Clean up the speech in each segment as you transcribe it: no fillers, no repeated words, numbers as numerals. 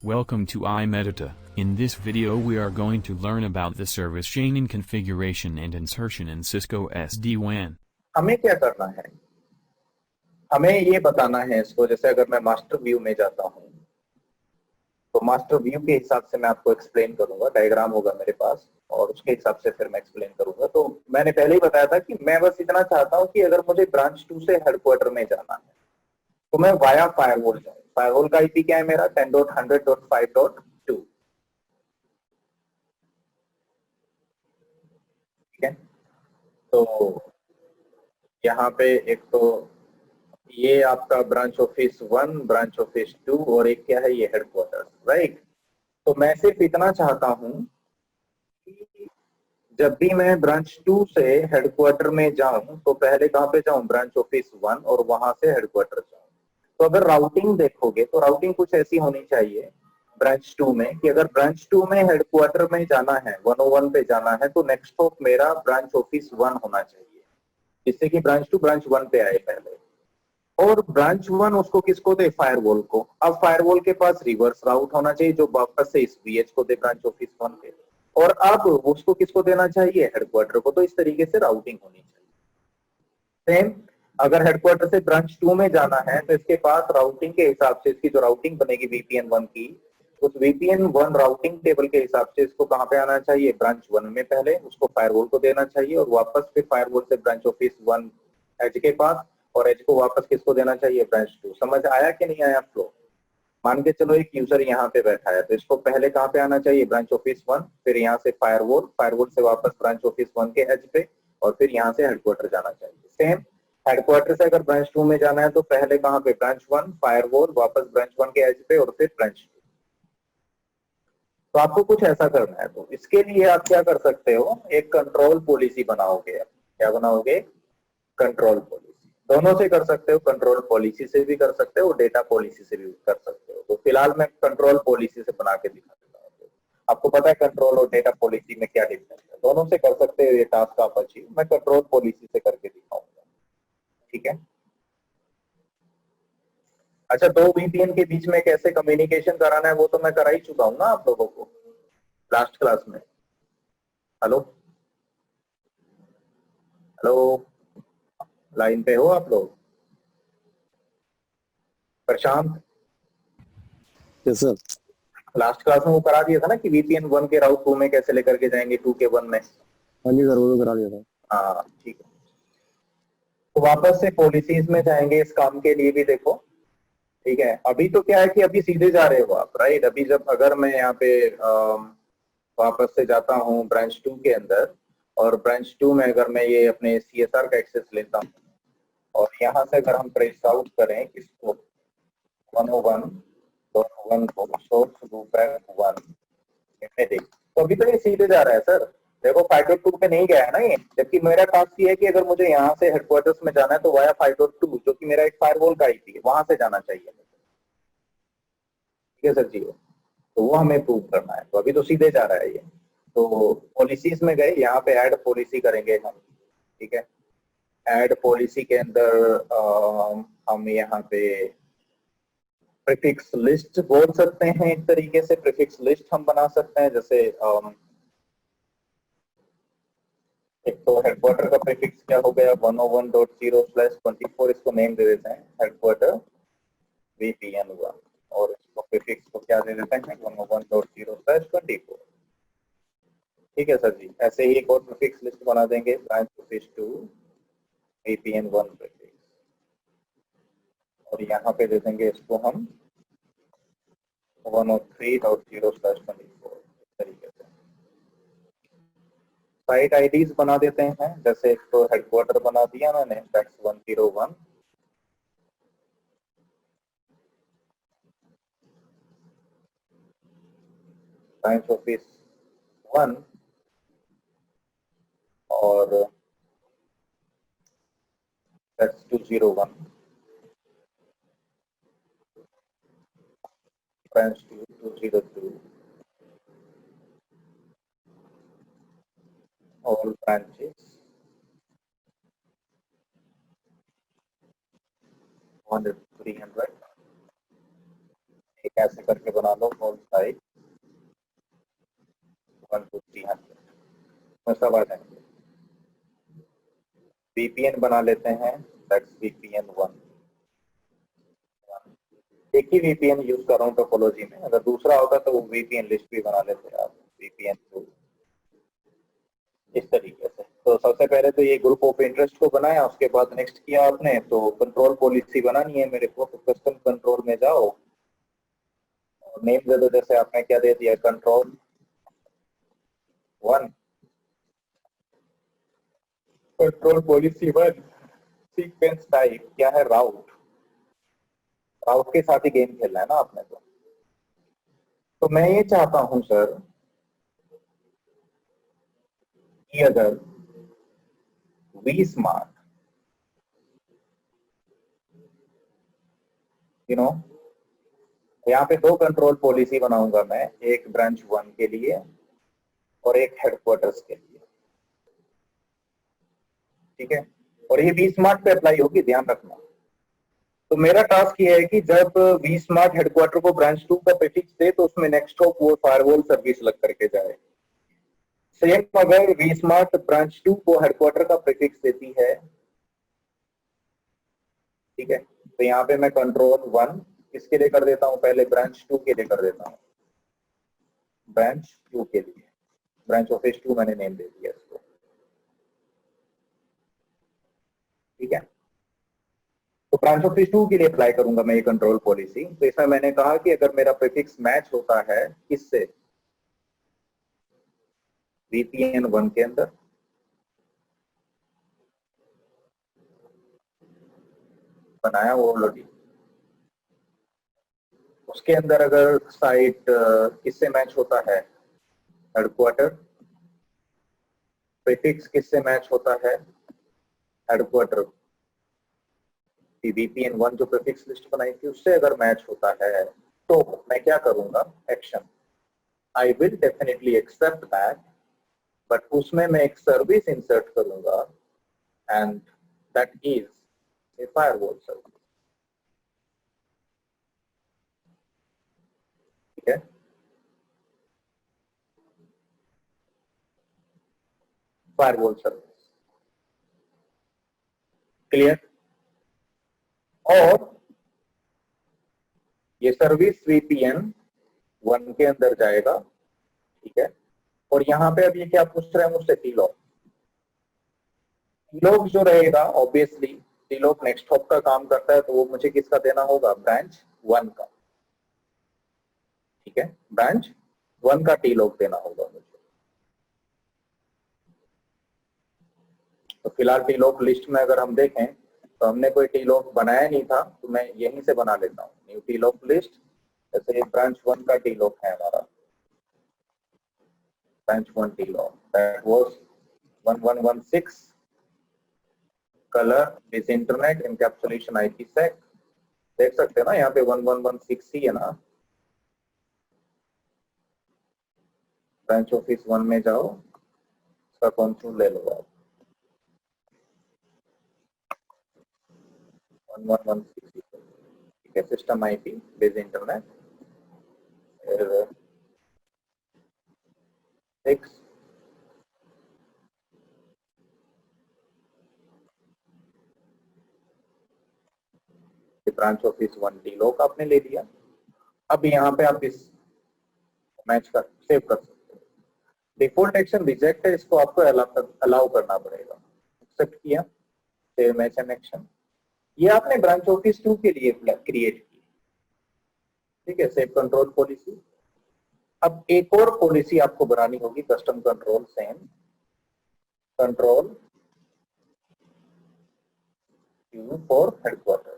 Welcome to iMedita. In this video we are going to learn about the service chain in configuration and insertion in Cisco SD-WAN. हमें क्या करना है, हमें ये बताना है इसको। जैसे अगर मैं मास्टर व्यू में जाता हूँ तो मास्टर व्यू के हिसाब से मैं आपको एक्सप्लेन करूंगा, डायग्राम होगा मेरे पास और उसके हिसाब से फिर मैं एक्सप्लेन करूंगा। तो मैंने पहले ही बताया था कि मैं बस इतना चाहता हूँ कि अगर मुझे ब्रांच 2 से हेडक्वार्टर में जाना है तो मैं वाया फायरवॉल जाऊँ। फायरवॉल का आईपी क्या है मेरा 10.100.5.2। ठीक है, तो यहाँ पे एक तो ये आपका ब्रांच ऑफिस 1, ब्रांच ऑफिस 2 और एक क्या है ये हेडक्वार्टर्स, राइट। तो मैं सिर्फ इतना चाहता हूं कि जब भी मैं ब्रांच 2 से हेडक्वार्टर में जाऊं तो पहले कहां पे जाऊं, ब्रांच ऑफिस 1 और वहां से हेडक्वार्टर जाऊं। तो अगर राउटिंग देखोगे तो राउटिंग कुछ ऐसी होनी चाहिए ब्रांच 2 में कि अगर ब्रांच 2 में हेडक्वार्टर में जाना है, 101 पे जाना है, तो नेक्स्ट स्टॉप मेरा ब्रांच ऑफिस 1 होना चाहिए, जिससे कि ब्रांच 2 ब्रांच 1 पे आए पहले। और ब्रांच 1 उसको किसको दे, फायरवॉल को। अब फायरवॉल के पास रिवर्स राउट होना चाहिए जो वापस से इस वीएच को दे ब्रांच ऑफिस 1 पे, और अब उसको किसको देना चाहिए, हेडक्वार्टर को। तो इस तरीके से राउटिंग होनी चाहिए। सेम अगर हेडक्वार्टर से ब्रांच 2 में जाना है तो इसके पास राउटिंग के हिसाब से इसकी जो राउटिंग बनेगी वीपीएन 1 की, उस वीपीएन 1 राउटिंग टेबल के हिसाब से इसको कहां पे आना चाहिए, ब्रांच 1 में पहले उसको फायरवॉल को देना चाहिए और वापस फिर फायरवॉल से ब्रांच ऑफिस 1 एज के पास, और एज को वापस किसको देना चाहिए, ब्रांच 2। समझ आया कि नहीं आया फ्लो। मान के चलो एक यूजर यहाँ पे बैठा है तो इसको पहले कहाँ पे आना चाहिए, ब्रांच ऑफिस 1, फिर यहाँ से फायरवॉल, फायरवॉल से वापस ब्रांच ऑफिस 1 के एज पे, और फिर यहाँ से हेडक्वार्टर जाना चाहिए। सेम हेडक्वार्टर से अगर ब्रांच 2 में जाना है तो पहले कहाँ पे, ब्रांच 1, फायरवॉल, वापस ब्रांच 1 के एज पे और फिर ब्रांच 2। तो आपको कुछ ऐसा करना है। तो इसके लिए आप क्या कर सकते हो, एक कंट्रोल पॉलिसी बनाओगे। क्या बनाओगे, कंट्रोल पॉलिसी। दोनों से कर सकते हो, कंट्रोल पॉलिसी से भी कर सकते हो, डेटा पॉलिसी से भी कर सकते हो। तो फिलहाल मैं कंट्रोल पॉलिसी से बना के दिखा देता हूँ। तो आपको पता है कंट्रोल और डेटा पॉलिसी में क्या डिफरेंस है, दोनों से कर सकते हो ये टास्क आप अचीव। मैं कंट्रोल पॉलिसी से करके दिखाऊंगा, ठीक है। अच्छा, दो वीपीएन के बीच में कैसे कम्युनिकेशन कराना है वो तो मैं करा ही चुका हूँ ना आप लोगों को लास्ट क्लास में। हेलो हेलो, लाइन पे हो आप लोग? प्रशांत, यस सर। लास्ट क्लास में वो करा दिया था ना कि वीपीएन 1 के राउट 2 में कैसे लेकर के जाएंगे 2 के 1 में। हाँ जी सर, वो तो करा दिया था। हाँ ठीक है, तो वापस से पॉलिसीज में जाएंगे इस काम के लिए भी। देखो ठीक है, अभी तो क्या है कि अभी सीधे जा रहे हो आप, राइट। अभी जब अगर मैं यहाँ पे वापस से जाता हूँ ब्रांच 2 के अंदर, और ब्रांच 2 में अगर मैं ये अपने सीएसआर का एक्सेस लेता हूँ और यहाँ से अगर हम ट्रेस आउट करें इसको 101.1 को सोर्स लूपबैक 1 में देख, तो अभी तो ये सीधे जा रहा है सर। देखो 5.2 पे नहीं गया है ना ये, जबकि मेरा टास्क ये है कि अगर मुझे यहाँ से हेडक्वार्टर्स में जाना है तो वाया 5.2 जो कि मेरा एक फायरवॉल का आईपी है वहां से जाना चाहिए। ठीक है सर जी, तो वो हमें प्रूव करना है। तो अभी तो सीधे जा रहा है ये। तो पॉलिसीज में गए, यहाँ पे ऐड पॉलिसी करेंगे हम, ठीक है। ऐड पॉलिसी के अंदर हम यहाँ पे प्रीफिक्स लिस्ट बोल सकते हैं, एक तरीके से प्रीफिक्स लिस्ट हम बना सकते हैं। जैसे एक तो हेडक्वार्टर का प्रीफिक्स क्या हो गया, 101.0/24, इसको नेम दे देते हैं हेडक्वार्टर VPN1, और इसको प्रीफिक्स को क्या दे देते हैं, 101.0/24। ठीक है सर जी, ऐसे ही एक और प्रीफिक्स लिस्ट बना देंगे, ब्रांच ऑफिस 2 VPN1 प्रीफिक्स, और यहाँ पे दे देंगे इसको हम 103.0/24 तरीके से। साइट आईडीज बना देते हैं, जैसे एक तो हेडक्वार्टर बना दिया मैंने, दैट्स 101, ब्रांच ऑफिस 1, और दैट्स 201, ब्रांच 2 202, all branches 100 300 कैसे करके बना लो होल साइट 1 to 300 में सब आ जाएंगे। VPN बना लेते हैं, दैट्स VPN 1। एक ही VPN यूज कर रहा हूँ टोपोलॉजी में, अगर दूसरा होता तो वो VPN लिस्ट भी बना लेते आप, VPN 2 इस तरीके से। तो सबसे पहले तो ये ग्रुप ऑफ इंटरेस्ट को बनाया, उसके बाद नेक्स्ट किया आपने तो कंट्रोल पॉलिसी बनानी है मेरे को। तो कस्टम कंट्रोल में जाओ और नेम दे दो, जैसे आपने क्या दे दिया, control 1, control policy 1, sequence type क्या है, राउट। राउट के साथ ही गेम खेलना है ना आपने। तो मैं ये चाहता हूं सर कि अगर वी स्मार्ट यहाँ पे दो कंट्रोल पॉलिसी बनाऊंगा मैं, एक ब्रांच 1 के लिए और एक हेडक्वार्टर्स के लिए, ठीक है। और ये वी स्मार्ट पे अप्लाई होगी, ध्यान रखना। तो मेरा टास्क ये है कि जब वी स्मार्ट हेडक्वार्टर को ब्रांच 2 का प्रीफिक्स दे तो उसमें नेक्स्ट हॉप वो फायरवॉल सर्विस लग करके जाए। सेम अगर वी स्मार्ट ब्रांच 2 को हेडक्वार्टर का प्रीफिक्स देती है, ठीक है, तो यहाँ पे मैं कंट्रोल 1 किसके लिए कर देता हूँ, पहले ब्रांच 2 के लिए कर देता हूँ, ब्रांच 2 के लिए, ब्रांच ऑफिस 2 मैंने नेम दे दिया इसको, ठीक है। तो ब्रांच ऑफिस 2 के लिए अप्लाई करूंगा मैं ये कंट्रोल पॉलिसी। तो इसमें मैंने कहा कि अगर मेरा प्रीफिक्स मैच होता है किससे, VPN 1 के अंदर, बनाया वो ऑलरेडी, उसके अंदर अगर साइट किससे मैच होता है, हेडक्वार्टर, प्रीफिक्स किससे मैच होता है, हेडक्वार्टर, VPN 1 जो प्रीफिक्स लिस्ट बनाई थी उससे अगर मैच होता है तो मैं क्या करूंगा, action, I will definitely accept that, but उसमें मैं एक सर्विस इंसर्ट करूंगा and that is a firewall service, ठीक है। Firewall service, clear. और ये सर्विस VPN 1 के अंदर जाएगा, ठीक है। और यहाँ पे अब ये क्या पूछ रहे हैं मुझसे, टीलॉक। टीलॉक जो रहेगा ऑब्वियसली टीलॉक नेक्स्ट हॉप का काम करता है, तो वो मुझे किसका देना होगा, ब्रांच 1 का, ठीक है, ब्रांच 1 का टीलॉक देना होगा मुझे। तो फिलहाल टीलॉक लिस्ट में अगर हम देखें तो हमने कोई टीलॉक बनाया नहीं था, तो मैं यहीं से बना लेता हूँ न्यू टीलॉक लिस्ट। जैसे ब्रांच 1 का टीलॉक है हमारा, branch 1 TLOC that was 1116, colour this internet encapsulation IPsec, देख सकते हैं ना यहाँ पे 1116 ही है ना। ब्रांच ऑफिस 1 में जाओ, उसका कंसोल ले लो आप, 1116, ठीक है, system IP base internet 6, branch office 1 टीलॉक आपने ले लिया। अब यहाँ पे आप इस मैच कर सेव कर सकते हो। डिफॉल्ट एक्शन रिजेक्ट है, इसको आपको अलाउ करना पड़ेगा। एक्सेप्ट किया, सेव मैच एंड एक्शन, ये आपने ब्रांच ऑफिस 2 के लिए क्रिएट की, ठीक है, सेव कंट्रोल पॉलिसी। अब एक और पॉलिसी आपको बनानी होगी, custom control same, control for headquarters.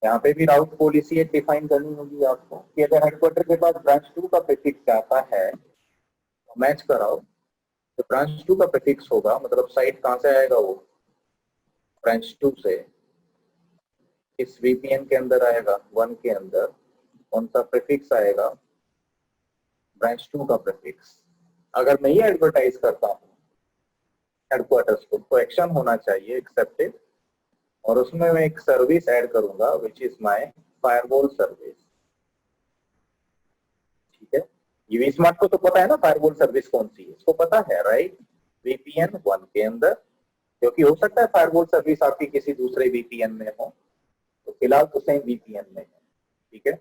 यहाँ पे भी राउट पॉलिसी एक डिफाइन करनी होगी आपको कि अगर हेडक्वार्टर के पास ब्रांच 2 का प्रीफिक्स आता है तो मैच कराओ। तो ब्रांच 2 का प्रीफिक्स होगा, मतलब साइट कहां से आएगा, वो ब्रांच 2 से इस VPN के अंदर आएगा, 1 के अंदर कौन सा प्रीफिक्स आएगा, ब्रांच 2 का प्रीफिक्स। अगर मैं ये एडवर्टाइज करता हूँ हेडक्वार्टर्स को, तो एक्शन होना चाहिए एक्सेप्टेड और उसमें मैं एक सर्विस ऐड करूंगा which is my firewall service. ठीक है, ये वीस्मार्ट को तो पता है ना फायरवॉल सर्विस कौन सी है, इसको पता है राइट, वीपीएन 1 के अंदर, क्योंकि हो सकता है फायरवॉल सर्विस आपकी किसी दूसरे वीपीएन में हो, तो फिलहाल तो सेम वीपीएन में है। ठीक है,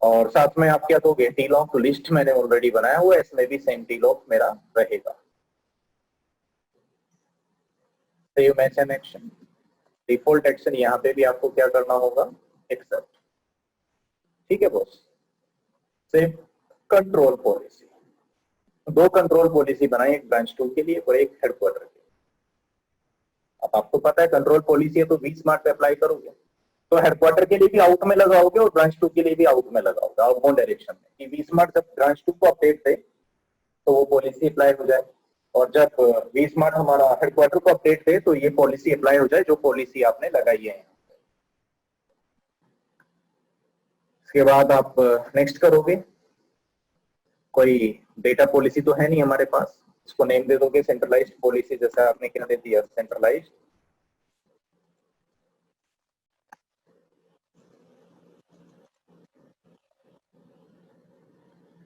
और साथ में आप क्या दोगे, टीलॉक लिस्ट मैंने ऑलरेडी बनाया हुआ है, इसमें भी सेम टीलॉक मेरा रहेगा। Save match and action, default action यहाँ पे भी आपको क्या करना होगा, एक्सेप्ट। ठीक है बॉस, सेव कंट्रोल पॉलिसी, दो कंट्रोल पॉलिसी बनाई, एक ब्रांच 2 के लिए और एक हेडक्वार्टर के लिए। अब आपको पता है कंट्रोल पॉलिसी है तो वीस्मार्ट पे अप्लाई करोगे, तो हेडक्वार्टर के लिए भी आउट में लगाओगे और ब्रांच 2 के लिए भी आउट में लगाओगे, आउटबाउंड डायरेक्शन में, कि वीस्मार्ट जब ब्रांच 2 को अपडेट दे तो वो पॉलिसी अप्लाई हो जाए, और जब वीस्मार्ट हमारा हेडक्वार्टर को अपडेट दे तो ये पॉलिसी अप्लाई हो जाए जो पॉलिसी आपने लगाई है। इसके बाद आप नेक्स्ट करोगे, कोई डेटा पॉलिसी तो है नहीं हमारे पास, इसको नेम दे दोगे सेंट्रलाइज्ड पॉलिसी, जैसा आपने क्या दे दिया सेंट्रलाइज्ड।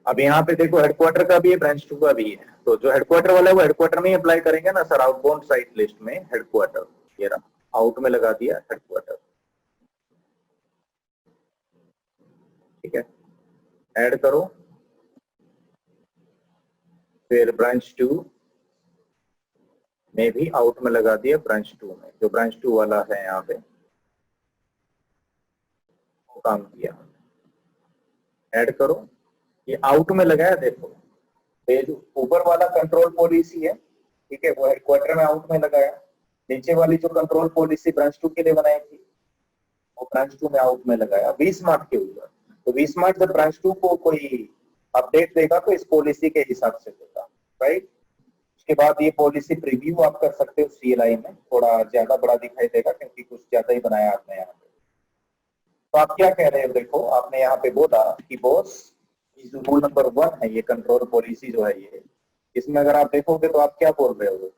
अब यहाँ पे देखो हेडक्वार्टर का भी है, ब्रांच 2 का भी है, तो जो हेडक्वार्टर वाला है वो हेडक्वार्टर में ही अप्लाई करेंगे ना सर, आउटबाउंड साइट लिस्ट में हेडक्वार्टर, ये रहा आउट में लगा दिया हेडक्वार्टर। ठीक है, ऐड करो, फिर ब्रांच 2 में भी आउट में लगा दिया, ब्रांच 2 में जो ब्रांच 2 वाला है यहाँ पे वो काम किया, ऐड करो, ये आउट में लगाया, देखो ये जो ऊपर वाला कंट्रोल पॉलिसी है, ठीक है, वो हेडक्वार्टर में आउट में लगाया, नीचे वाली जो कंट्रोल पॉलिसी ब्रांच 2 के लिए बनाई थी वो ब्रांच 2 में आउट में लगाया वीस्मार्ट के ऊपर। तो वीस्मार्ट जब ब्रांच 2 को कोई अपडेट देगा तो इस पॉलिसी के हिसाब से देगा, राइट। उसके बाद ये पॉलिसी प्रीव्यू आप कर सकते हो CLI में, थोड़ा ज्यादा बड़ा दिखाई देगा क्योंकि कुछ ज्यादा ही बनाया आपने यहाँ पे। तो आप क्या कह रहे हो, देखो आपने यहाँ पे बोला कि बॉस जो रूल नंबर 1 है, ये कंट्रोल पॉलिसी जो है ये, इसमें अगर आप देखोगे तो आप क्या बोल रहे हो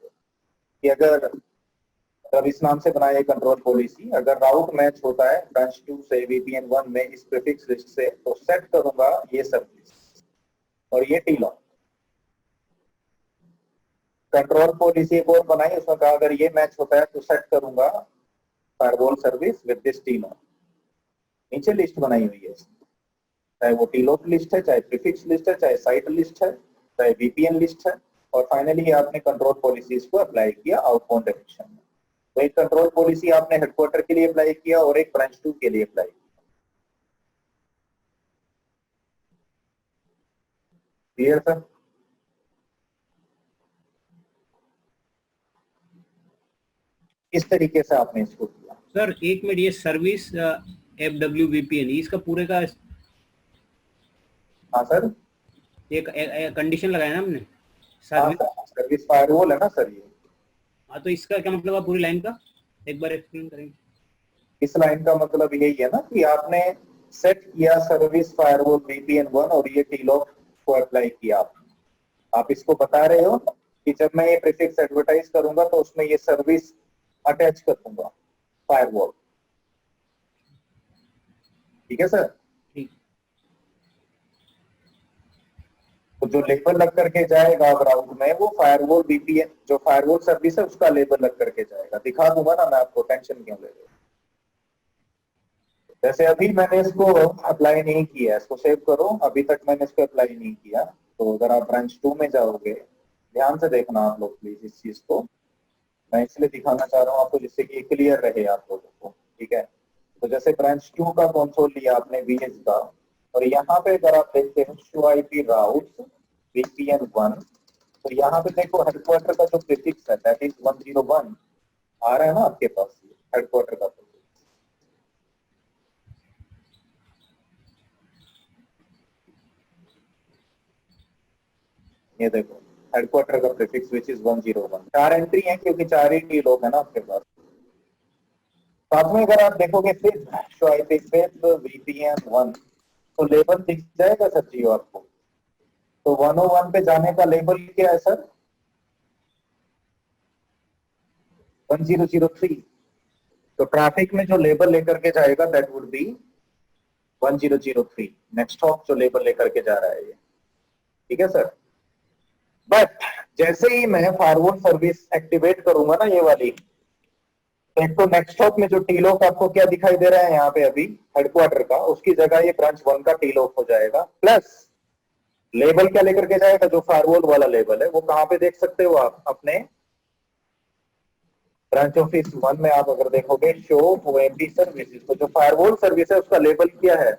कि अगर इस नाम से बनाया कंट्रोल पॉलिसी, अगर राउट मैच होता है ब्रांच 2 से वीपीएन 1 में इस प्रीफिक्स लिस्ट से, तो सेट करूंगा ये सर्विस और ये टीलॉक। कंट्रोल पॉलिसी एक और बनाई, उसमें कहा अगर ये मैच होता है तो सेट करूंगा फायरवॉल सर्विस विद दिस टीलॉक। नीचे लिस्ट बनाई हुई है, चाहे वो टीलॉक लिस्ट है, चाहे प्रीफिक्स लिस्ट है, चाहे साइट लिस्ट है, चाहे वीपीएन लिस्ट है, और फाइनली आपने कंट्रोल पॉलिसीज को अप्लाई किया आउटबाउंड डायरेक्शन में। तो एक कंट्रोल पॉलिसी आपने हेडक्वार्टर के लिए अप्लाई किया और एक ब्रांच 2 के लिए अप्लाई किया। Clear sir? इस तरीके से आपने इसको किया। सर एक मिनट, ये सर्विस FWVPN इसका पूरे का, हाँ सर, एक कंडीशन लगाया ना हमने, सर्विस फायरवॉल है ना सर ये। हाँ, तो इसका क्या मतलब है पूरी लाइन का, एक बार एक्सप्लेन करेंगे। इस लाइन का मतलब यही है ना कि आपने सेट किया सर्विस फायरवॉल VPN 1 और ये टीलॉक को अप्लाई किया। आप इसको बता रहे हो कि जब मैं ये प्रीफिक्स एडवर्टाइज करूंगा तो उसमें ये सर्विस अटैच कर दूंगा फायरवॉल। ठीक है सर? ठीक। तो जो लेबल लग करके जाएगा ग्राउंड में वो फायरवॉल VPN जो फायरवॉल सर्विस है उसका लेबल लग करके जाएगा। दिखा दूंगा ना मैं आपको, टेंशन क्यों ले रहे हो। जैसे अभी मैंने इसको अप्लाई नहीं किया, इसको सेव करो, अभी तक मैंने इसको अप्लाई नहीं किया। तो अगर आप ब्रांच 2 में जाओगे, ध्यान से देखना आप लोग प्लीज इस चीज को, मैं इसलिए दिखाना चाह रहा हूँ आपको जिससे कि क्लियर रहे आप लोगों को। ठीक है, तो जैसे ब्रांच 2 का कंसोल लिया आपने VH का, और यहाँ पे अगर आप देखते हो शो IP राउट्स VPN 1, तो यहाँ पे देखो हेडक्वार्टर का जो प्रीफिक्स है दैट इज 101 आ रहा है ना आपके पास, हेडक्वार्टर का। ये देखो हेडक्वार्टर का प्रीफिक्स विच इज 101। 4 एंट्री है क्योंकि 4 ही टी लोग है ना आपके पास। साथ में अगर आप देखोगे फिर शो आईपी फिर VPN 1 तो लेबल दिख जाएगा सर जियो आपको। तो 101 पे जाने का लेबल क्या है सर? 1003। तो ट्रैफिक में जो लेबल लेकर के जाएगा that would be 1003, next hop जो लेबल लेकर के जा रहा है ये, ठीक है सर। बट जैसे ही मैं फायरवॉल सर्विस एक्टिवेट करूंगा ना ये वाली, तो एक तो नेक्स्ट हॉप में जो टीलॉक आपको क्या दिखाई दे रहा है यहाँ पे अभी हेडक्वार्टर का, उसकी जगह ये ब्रांच 1 का टीलॉक हो जाएगा, प्लस लेबल क्या लेकर के जाएगा, जो फायरवॉल वाला लेबल है वो कहां पे देख सकते हो आप अपने ब्रांच ऑफिस 1 में। आप अगर देखोगे शो ओएमपी सर्विसेज, तो जो फायरवॉल सर्विस है उसका लेबल क्या है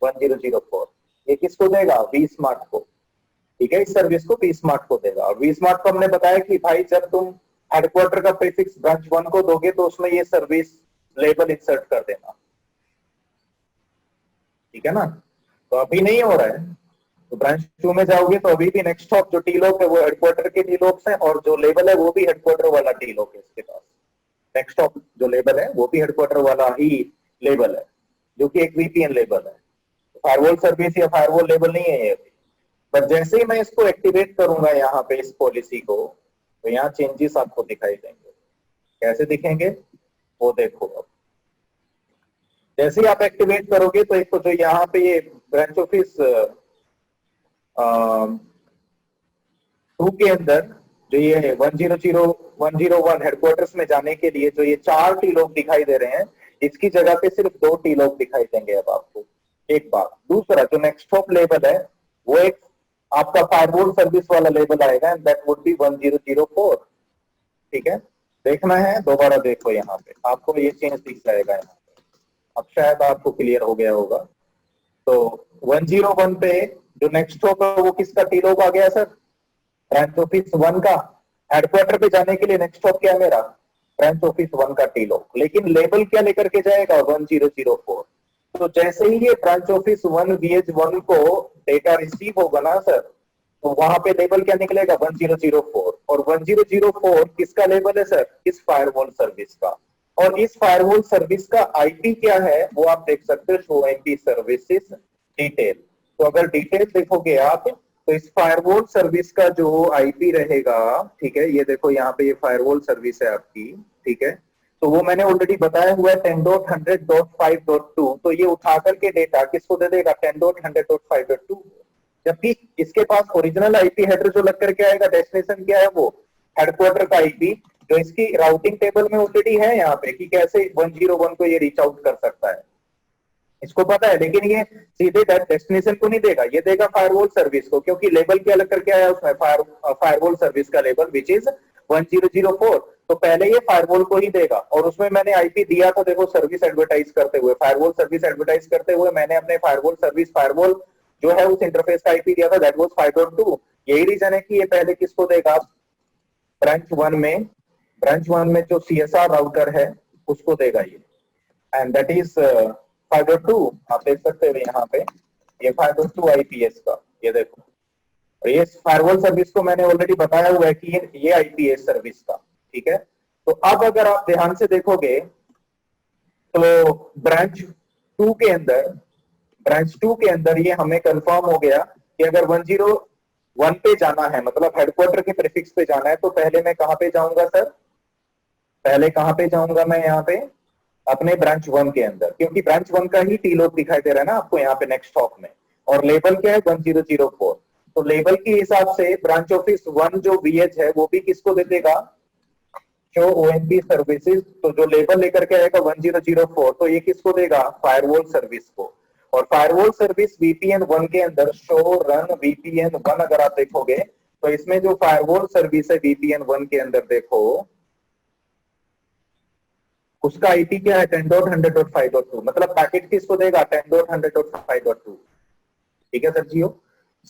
1004, ये किसको देगा वी स्मार्ट को, ठीक है, इस सर्विस को वी स्मार्ट को देगा। और वी स्मार्ट को हमने बताया कि भाई जब तुम हेडक्वार्टर का प्रीफिक्स ब्रांच 1 को दोगे तो उसमें ये सर्विस लेबल इंसर्ट कर देना, ठीक है ना। तो अभी नहीं हो रहा है, तो ब्रांच 2 में जाओगे तो अभी भी नेक्स्ट हॉप जो टीलॉक है वो हेडक्वार्टर के टीलॉक्स हैं, और जो लेबल है वो भी हेडक्वार्टर वाला टीलॉक है इसके पास। नेक्स्ट हॉप जो लेबल है वो भी हेडक्वार्टर वाला ही लेबल है, जो कि एक वीपीएन लेबल है, फायरवॉल सर्विस या फायरवॉल लेबल नहीं है ये अभी। पर जैसे ही मैं इसको एक्टिवेट करूंगा यहाँ पे इस पॉलिसी को, तो यहाँ चेंजेस आपको दिखाई देंगे। कैसे दिखेंगे वो देखो। अब जैसे ही आप एक्टिवेट करोगे तो एक तो जो यहाँ पे ये ब्रांच ऑफिस 2 के अंदर जो ये 101 हेडक्वार्टर्स में जाने के लिए जो ये 4 टीलॉक दिखाई दे रहे हैं, इसकी जगह पे सिर्फ 2 टीलॉक दिखाई देंगे अब आपको, एक बात। दूसरा जो नेक्स्ट हॉप लेबल है वो एक आपका फायरवॉल सर्विस वाला लेबल आएगा, एंड दैट वुड बी 1004, ठीक है। देखना है दोबारा देखो, यहाँ पे आपको ये चेंज दिख जाएगा यहाँ पे, अब शायद आपको क्लियर हो गया होगा। तो 101 पे जो नेक्स्ट हॉप है वो किसका टीलॉक आ गया सर, ब्रांच ऑफिस 1 का। हेडक्वार्टर पे जाने के लिए नेक्स्ट हॉप क्या है मेरा, ब्रांच ऑफिस 1 का टीलॉक, लेकिन लेबल क्या लेकर के जाएगा 1004। तो जैसे ही ये ब्रांच ऑफिस 1 VH1 को डेटा रिसीव होगा ना सर, तो वहां पे लेबल क्या निकलेगा 1004, और 1004 किसका लेबल है सर, इस फायरवॉल सर्विस का। और इस फायरवॉल सर्विस का आईपी क्या है वो आप देख सकते हो, शो एमपी सर्विसेज डिटेल। तो अगर डिटेल देखोगे आप तो इस फायरवॉल सर्विस का जो आईपी रहेगा, ठीक है, ये देखो यहाँ पे ये फायरवॉल सर्विस है आपकी, ठीक है, तो वो मैंने ऑलरेडी बताया हुआ है 10.100.5.2। तो ये उठा करके डेटा किसको दे देगा 10.100.5.2, जबकि इसके पास ओरिजिनल आईपी हेडर जो लग करके आएगा, डेस्टिनेशन क्या है वो हेडक्वार्टर का आईपी, जो इसकी राउटिंग टेबल में ऑलरेडी है यहाँ पे कि कैसे 101 को ये रीच आउट कर सकता है, इसको पता है। लेकिन ये सीधे डेस्टिनेशन को नहीं देगा, ये देगा फायरवॉल सर्विस को, क्योंकि लेबल क्या लग करके आया उसमें फायरवॉल सर्विस का लेबल विच इज 1004। तो पहले ये फायरवॉल को ही देगा, और उसमें मैंने आईपी दिया था देखो सर्विस एडवर्टाइज करते हुए, फायरवॉल सर्विस एडवर्टाइज करते हुए मैंने अपने फायरवॉल सर्विस फायरवॉल जो है उस इंटरफेस का आईपी दिया था, दैट वाज 5.2। यही रीजन है कि ये पहले किसको देगा ब्रांच 1 में, ब्रांच 1 में जो सीएसआर राउटर है उसको देगा ये, एंड दैट इज 5.2। आप देख सकते हो यहाँ पे ये 5.2 आईपीएस का, ये देखो। और ये फायरवॉल सर्विस को मैंने ऑलरेडी बताया हुआ है कि ये आईपीएस सर्विस का, ठीक है। तो अब अगर आप ध्यान से देखोगे तो ब्रांच 2 के अंदर ये हमें कंफर्म हो गया कि अगर 101 पे जाना है, मतलब हेडक्वार्टर के प्रीफिक्स पे जाना है, तो पहले मैं कहां पे जाऊंगा सर, पहले कहां पे जाऊंगा मैं यहाँ पे अपने ब्रांच 1 के अंदर, क्योंकि ब्रांच 1 का ही टीलॉक दिखाई दे रहा है ना आपको यहाँ पे नेक्स्ट हॉप में, और लेबल क्या है 1004। तो लेबल के हिसाब से ब्रांच ऑफिस 1 जो VH है वो भी किसको दे देगा, शो ओएमपी सर्विसेज। तो जो लेबल लेकर के आएगा 1004, तो ये किसको देगा फायरवॉल सर्विस को। और फायरवॉल सर्विस VPN 1 के अंदर शो रन VPN 1 अगर आप देखोगे तो इसमें जो फायरवॉल सर्विस है VPN 1 के अंदर देखो, उसका आईपी क्या है 10.100.5.2, मतलब पैकेट किसको देगा 10.100.5.2, ठीक है सर जियो।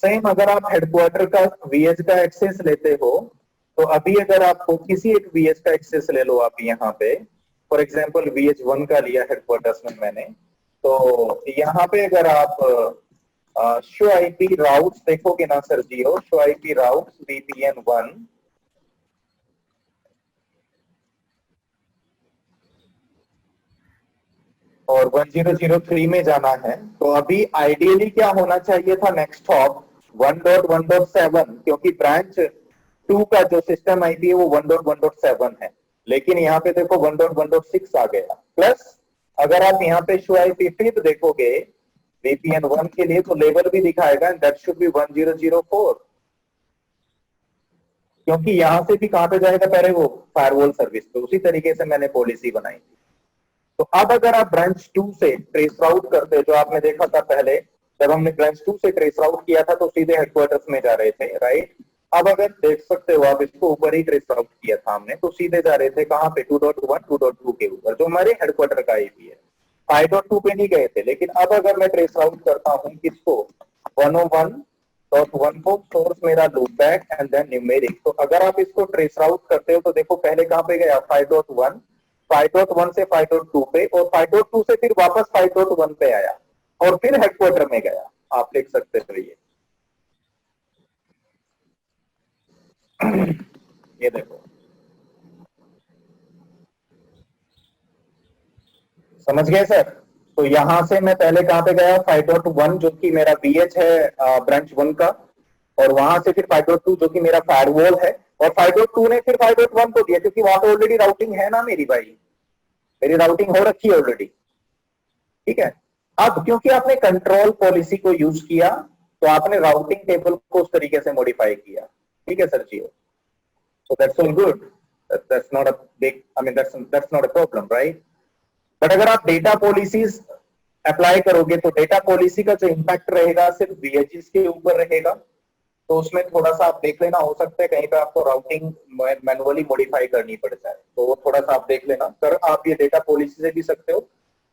सेम अगर आप हेडक्वार्टर का VH का एक्सेस लेते हो, तो अभी अगर आपको किसी एक VH का एक्सेस ले लो आप यहाँ पे, फॉर एग्जांपल VH1 का लिया हेडक्वार्टर्स में मैंने, तो यहाँ पे अगर आप शो आईपी राउट्स देखोगे ना सर जियो, शो आईपी राउट्स VPN 1, और 1003 में जाना है, तो अभी आइडियली क्या होना चाहिए था नेक्स्ट हॉप 1.1.7, क्योंकि ब्रांच 2 का जो सिस्टम आईपी है वो 1.1.7 है, लेकिन यहाँ पे देखो 1.1.6 आ गया। प्लस अगर आप यहाँ पे शो आईपी फिर देखोगे VPN 1 के लिए तो लेबल भी दिखाएगा दैट शुड बी 1004, क्योंकि यहां से भी कहां पे जाएगा पहले वो फायरवॉल सर्विस पे। उसी तरीके से मैंने पॉलिसी बनाई थी। तो अब अगर आप ब्रांच 2 से ट्रेस राउट करते हो, जो आपने देखा था पहले जब हमने ब्रांच 2 से ट्रेस राउट किया था तो सीधे हेडक्वार्टर्स में जा रहे थे, राइट। अब अगर देख सकते हो आप, इसको ऊपर ही ट्रेस राउट किया था हमने, तो सीधे जा रहे थे कहां पे 2.1 2.2 के ऊपर, जो हमारे हेडक्वार्टर का आईपी है। 5.2 पे नहीं गए थे। लेकिन अब अगर मैं ट्रेस राउट करता हूं किसको, 101.1 को, सोर्स मेरा लूपबैक एंड देन न्यूमेरिक। तो अगर आप इसको ट्रेस राउट करते हो तो देखो पहले कहां पे गया 5.1, 5.1 से 5.2 पे, और 5.2 से फिर वापस 5.1 पे आया और फिर हेडक्वार्टर में गया। आप देख सकते हो ये देखो, समझ गए सर। तो यहां से मैं पहले कहां पे गया 5.1 जो कि मेरा BH है ब्रांच 1 का, और वहां से फिर 5.2 जो कि मेरा फायरवॉल है, और 5.2 ने फिर 5.1 को दिया क्योंकि वहां पे ऑलरेडी राउटिंग है ना मेरी भाई, मेरी राउटिंग हो रखी है ऑलरेडी, ठीक है। अब क्योंकि आपने कंट्रोल पॉलिसी को यूज किया तो आपने राउटिंग टेबल को उस तरीके से मॉडिफाई किया, ठीक है sir ji. So that's all good. That's not a big, I mean that's not a problem, right? But अगर आप डेटा पॉलिसीज अप्लाई करोगे तो डेटा पॉलिसी का जो इम्पैक्ट रहेगा सिर्फ VHs के ऊपर रहेगा। तो उसमें थोड़ा सा आप देख लेना, हो सकता है कहीं पे आपको राउटिंग मैनुअली मॉडिफाई करनी पड़ जाए, तो वो थोड़ा सा आप देख लेना। सर आप ये डेटा पॉलिसी से भी सकते हो,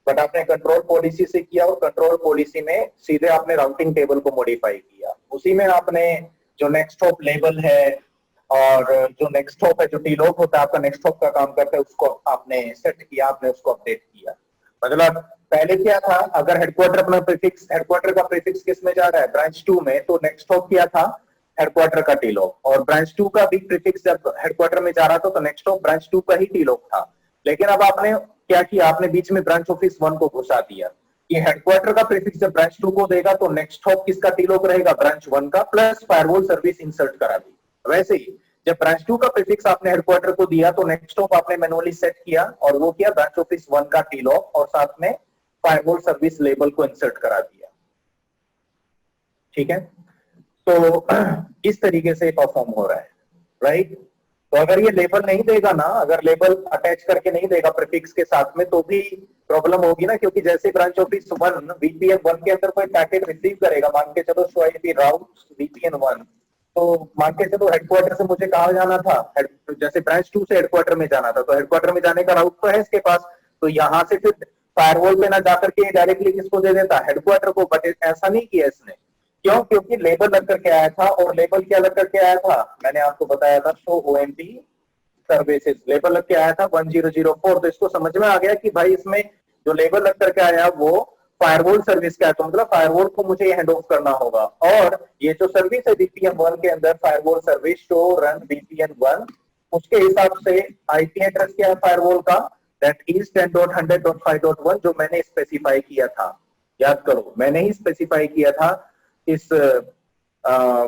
बट आपने कंट्रोल पॉलिसी से किया और कंट्रोल पॉलिसी में सीधे आपने राउटिंग टेबल को मॉडिफाई किया। उसी में आपने जो नेक्स्ट हॉप लेबल है और जो नेक्स्ट हॉप है, जो टीलॉग होता है आपका नेक्स्ट हॉप का काम करता है, उसको आपने सेट किया, आपने उसको अपडेट किया। मतलब पहले क्या था, अगर हेडक्वार्टर अपना प्रीफिक्स, हेडक्वार्टर का प्रीफिक्स किस में जा रहा है ब्रांच 2 में, तो नेक्स्ट हॉप क्या था हेडक्वार्टर का टीलॉग, और ब्रांच 2 का भी प्रीफिक्स जब हेडक्वार्टर में जा रहा था तो नेक्स्ट हॉप ब्रांच 2 का ही टीलॉग था। लेकिन अब आपने क्या किया, आपने बीच में ब्रांच ऑफिस 1 को घुसा दिया। ये हेडक्वार्टर का प्रीफिक्स जब ब्रांच 2 को देगा तो नेक्स्ट हॉप किसका टीलॉग रहेगा, ब्रांच 1 का, प्लस फायरवॉल सर्विस इंसर्ट करा दी। वैसे ही जब ब्रांच 2 का प्रीफिक्स आपने हेडक्वार्टर को दिया तो नेक्स्ट हॉप आपने मैनुअली सेट किया, और वो किया ब्रांच ऑफिस 1 का टीलॉग और साथ में फायरवॉल सर्विस लेबल को इंसर्ट करा दिया, ठीक है। तो इस तरीके से परफॉर्म हो रहा है, राइट। तो अगर ये लेबल नहीं देगा ना, अगर लेबल अटैच करके नहीं देगा प्रीफिक्स के साथ में, तो भी प्रॉब्लम होगी ना, क्योंकि जैसे ब्रांच ऑफिस 1 VPN 1 के अंदर कोई पैकेट रिसीव करेगा, मान के चलो शो आईपी राउट VPN 1, तो मान के चलो हेडक्वार्टर से मुझे कहा जाना था, जैसे ब्रांच 2 से हेडक्वार्टर में जाना था, तो हेडक्वार्टर में जाने का राउट तो है इसके पास, तो यहां से फिर फायरवॉल पे ना जाकर के डायरेक्टली किसको दे देता, हेडक्वार्टर को। बट ऐसा नहीं किया इसने, क्यों, क्योंकि लेबल लग करके आया था, और लेबल क्या लग करके आया था, मैंने आपको बताया था, शो OMP सर्विसेज लेबल लग के आया था 1004। तो इसको समझ में आ गया कि भाई इसमें जो लेबल लग करके आया वो फायरवॉल सर्विस का है, तो मतलब फायरवॉल को मुझे हैंड ऑफ करना होगा। और ये जो सर्विस है VPN 1 के अंदर, firewall service show run VPN 1, उसके हिसाब से आईपी एड्रेस क्या है फायरवॉल का, दैट इज 10.100.5.1, जो मैंने स्पेसिफाई किया था। याद करो, मैंने ही स्पेसिफाई किया था इस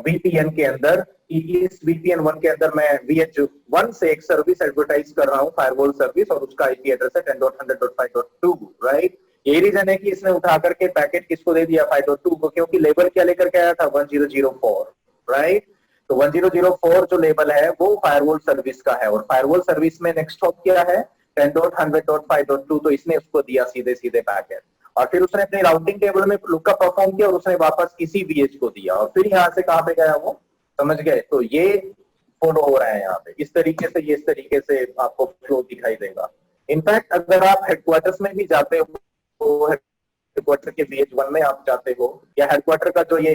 VPN के अंदर, इस VPN 1 के अंदर मैं VH1 से एक सर्विस एडवर्टाइज कर रहा हूं, फायरवॉल सर्विस, और उसका आईपी एड्रेस है 10.100.5.2, राइट। यही रीजन है कि इसने उठा करके पैकेट किसको दे दिया 5.2 को, क्योंकि लेबल क्या लेकर के आया था 1004, राइट। तो 1004 जो लेबल है वो फायरवॉल सर्विस का है, और फायरवॉल सर्विस में नेक्स्ट हॉप क्या है 10.100.5.2, तो इसने उसको दिया सीधे सीधे पैकेट, और फिर उसने अपनी राउटिंग टेबल में लुकअप परफॉर्म किया और उसने वापस इसी VH को दिया, और फिर यहाँ से कहां पे गया वो, समझ गए। तो ये फॉलो हो रहा है यहाँ पे, इस तरीके से, ये इस तरीके से आपको फ्लो दिखाई देगा। इनफैक्ट अगर आप हेडक्वार्टर्स में भी जाते हो, तो हेडक्वार्टर के VH1 में आप जाते हो, या हेडक्वार्टर का जो ये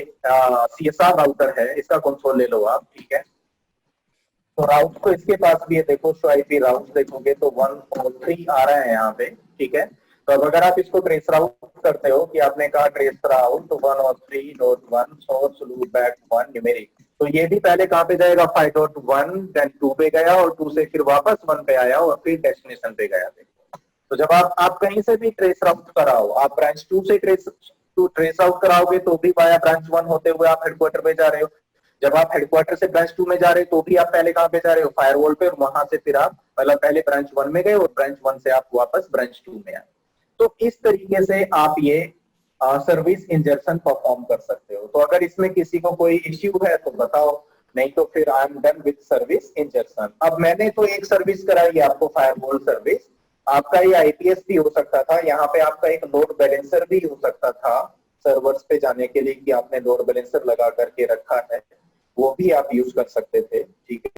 CSR राउटर है इसका कंसोल ले लो आप, ठीक है। तो राउट को इसके पास भी है, देखो शो आईपी राउट देखोगे तो 143 आ रहा है यहाँ पे, ठीक है। तो अब अगर आप इसको ट्रेस राउट करते हो, कि आपने कहा ट्रेस राउट तो 103.1 सोर्स लूपबैक 1 न्यूमेरिक, तो ये भी पहले कहां पे जाएगा 5.1, देन 2 पे गया, और 2 से फिर वापस 1 पे आया, और फिर डेस्टिनेशन पे गया। तो जब आप कहीं से भी ट्रेस राउट कराओ, आप ब्रांच 2 से ट्रेस आउट कराओगे तो भी वाया ब्रांच 1 होते हुए आप हेडक्वार्टर पे जा रहे हो। जब आप हेडक्वार्टर से ब्रांच 2 में जा रहे हो तो भी आप पहले कहां पे जा रहे हो, फायरवॉल पे, और वहां से फिर आप मतलब पहले ब्रांच 1 में गए और ब्रांच 1 से आप वापस ब्रांच 2 में आए। तो इस तरीके से आप ये सर्विस इंजर्शन परफॉर्म कर सकते हो। तो अगर इसमें किसी को कोई इश्यू है तो बताओ, नहीं तो फिर I am done with service इंजर्शन। अब मैंने तो एक सर्विस कराई है आपको, फायरवॉल सर्विस। आपका ये आईपीएस भी हो सकता था, यहाँ पे आपका एक लोड बैलेंसर भी हो सकता था सर्वर्स पे जाने के लिए, कि आपने लोड बैलेंसर लगा करके रखा है, वो भी आप यूज कर सकते थे, ठीक है।